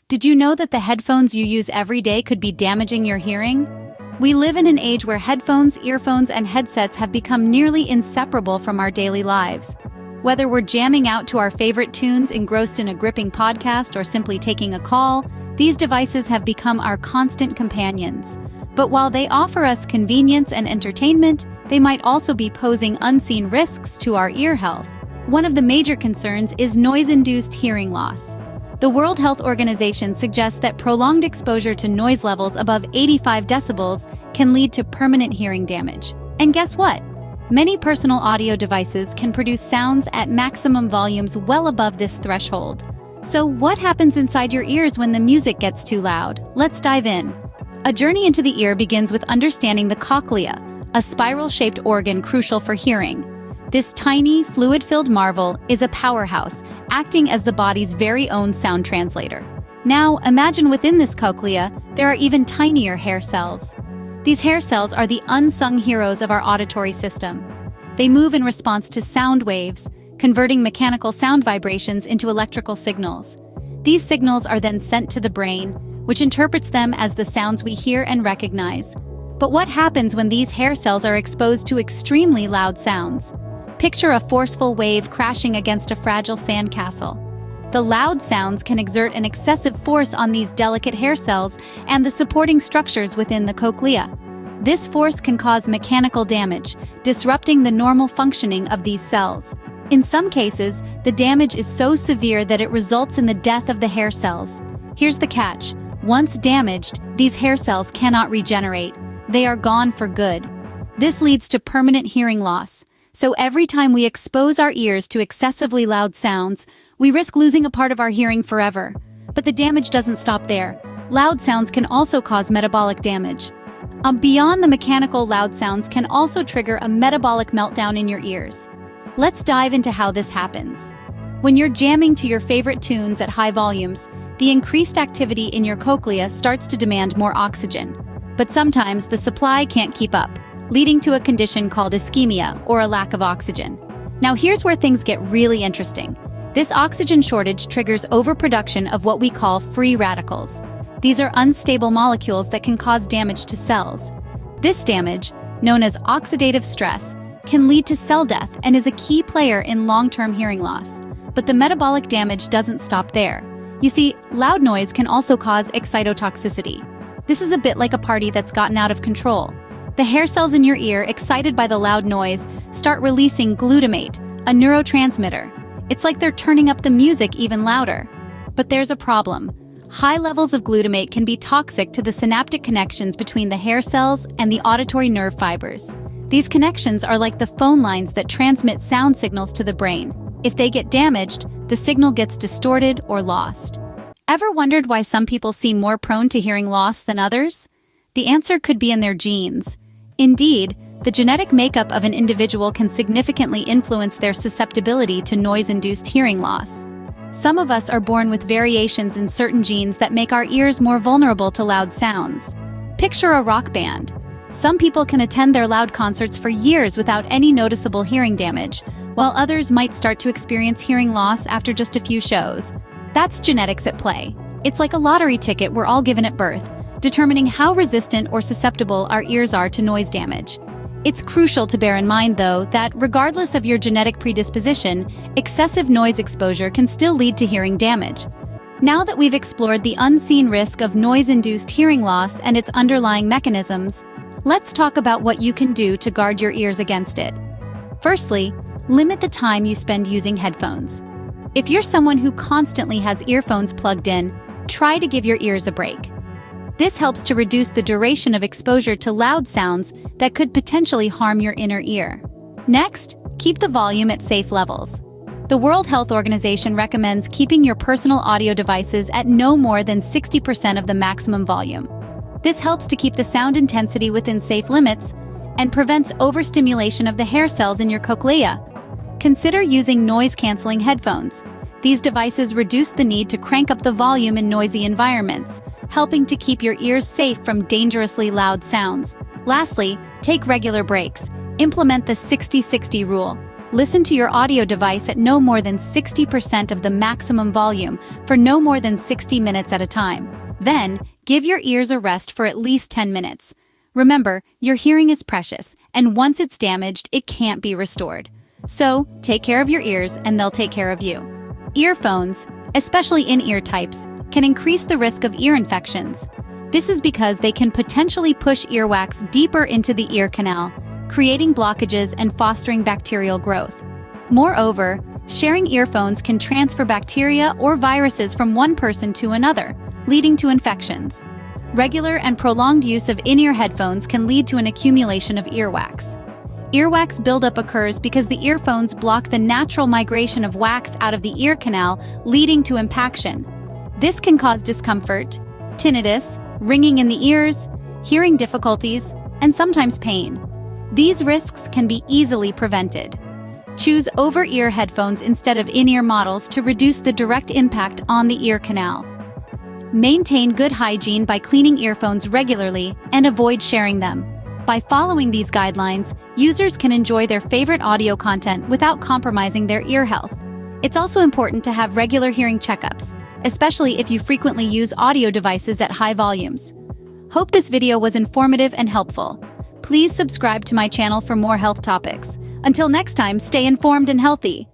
Did you know that the headphones you use every day could be damaging your hearing? We live in an age where headphones, earphones, and headsets have become nearly inseparable from our daily lives. Whether we're jamming out to our favorite tunes, engrossed in a gripping podcast, or simply taking a call, these devices have become our constant companions. But while they offer us convenience and entertainment, they might also be posing unseen risks to our ear health. One of the major concerns is noise-induced hearing loss. The World Health Organization suggests that prolonged exposure to noise levels above 85 decibels can lead to permanent hearing damage. And guess what? Many personal audio devices can produce sounds at maximum volumes well above this threshold. So what happens inside your ears when the music gets too loud? Let's dive in. A journey into the ear begins with understanding the cochlea, a spiral-shaped organ crucial for hearing. This tiny, fluid-filled marvel is a powerhouse, acting as the body's very own sound translator. Now, imagine within this cochlea, there are even tinier hair cells. These hair cells are the unsung heroes of our auditory system. They move in response to sound waves, converting mechanical sound vibrations into electrical signals. These signals are then sent to the brain, which interprets them as the sounds we hear and recognize. But what happens when these hair cells are exposed to extremely loud sounds? Picture a forceful wave crashing against a fragile sandcastle. The loud sounds can exert an excessive force on these delicate hair cells and the supporting structures within the cochlea. This force can cause mechanical damage, disrupting the normal functioning of these cells. In some cases, the damage is so severe that it results in the death of the hair cells. Here's the catch. Once damaged, these hair cells cannot regenerate. They are gone for good. This leads to permanent hearing loss. So every time we expose our ears to excessively loud sounds, we risk losing a part of our hearing forever. But the damage doesn't stop there. Loud sounds can also cause metabolic damage. Beyond the mechanical, loud sounds can also trigger a metabolic meltdown in your ears. Let's dive into how this happens. When you're jamming to your favorite tunes at high volumes, the increased activity in your cochlea starts to demand more oxygen. But sometimes the supply can't keep up, leading to a condition called ischemia, or a lack of oxygen. Now here's where things get really interesting. This oxygen shortage triggers overproduction of what we call free radicals. These are unstable molecules that can cause damage to cells. This damage, known as oxidative stress, can lead to cell death and is a key player in long-term hearing loss. But the metabolic damage doesn't stop there. You see, loud noise can also cause excitotoxicity. This is a bit like a party that's gotten out of control. The hair cells in your ear, excited by the loud noise, start releasing glutamate, a neurotransmitter. It's like they're turning up the music even louder. But there's a problem. High levels of glutamate can be toxic to the synaptic connections between the hair cells and the auditory nerve fibers. These connections are like the phone lines that transmit sound signals to the brain. If they get damaged, the signal gets distorted or lost. Ever wondered why some people seem more prone to hearing loss than others? The answer could be in their genes. Indeed, the genetic makeup of an individual can significantly influence their susceptibility to noise-induced hearing loss. Some of us are born with variations in certain genes that make our ears more vulnerable to loud sounds. Picture a rock band. Some people can attend their loud concerts for years without any noticeable hearing damage, while others might start to experience hearing loss after just a few shows. That's genetics at play. It's like a lottery ticket we're all given at birth, determining how resistant or susceptible our ears are to noise damage. It's crucial to bear in mind, though, that regardless of your genetic predisposition, excessive noise exposure can still lead to hearing damage. Now that we've explored the unseen risk of noise-induced hearing loss and its underlying mechanisms, let's talk about what you can do to guard your ears against it. Firstly, limit the time you spend using headphones. If you're someone who constantly has earphones plugged in, try to give your ears a break. This helps to reduce the duration of exposure to loud sounds that could potentially harm your inner ear. Next, keep the volume at safe levels. The World Health Organization recommends keeping your personal audio devices at no more than 60% of the maximum volume. This helps to keep the sound intensity within safe limits and prevents overstimulation of the hair cells in your cochlea. Consider using noise-canceling headphones. These devices reduce the need to crank up the volume in noisy environments, helping to keep your ears safe from dangerously loud sounds. Lastly, take regular breaks. Implement the 60-60 rule. Listen to your audio device at no more than 60% of the maximum volume for no more than 60 minutes at a time. Then, give your ears a rest for at least 10 minutes. Remember, your hearing is precious, and once it's damaged, it can't be restored. So, take care of your ears and they'll take care of you. Earphones, especially in-ear types, can increase the risk of ear infections. This is because they can potentially push earwax deeper into the ear canal, creating blockages and fostering bacterial growth. Moreover, sharing earphones can transfer bacteria or viruses from one person to another, leading to infections. Regular and prolonged use of in-ear headphones can lead to an accumulation of earwax. Earwax buildup occurs because the earphones block the natural migration of wax out of the ear canal, leading to impaction. This can cause discomfort, tinnitus, ringing in the ears, hearing difficulties, and sometimes pain. These risks can be easily prevented. Choose over-ear headphones instead of in-ear models to reduce the direct impact on the ear canal. Maintain good hygiene by cleaning earphones regularly and avoid sharing them. By following these guidelines, users can enjoy their favorite audio content without compromising their ear health. It's also important to have regular hearing checkups, especially if you frequently use audio devices at high volumes. Hope this video was informative and helpful. Please subscribe to my channel for more health topics. Until next time, stay informed and healthy.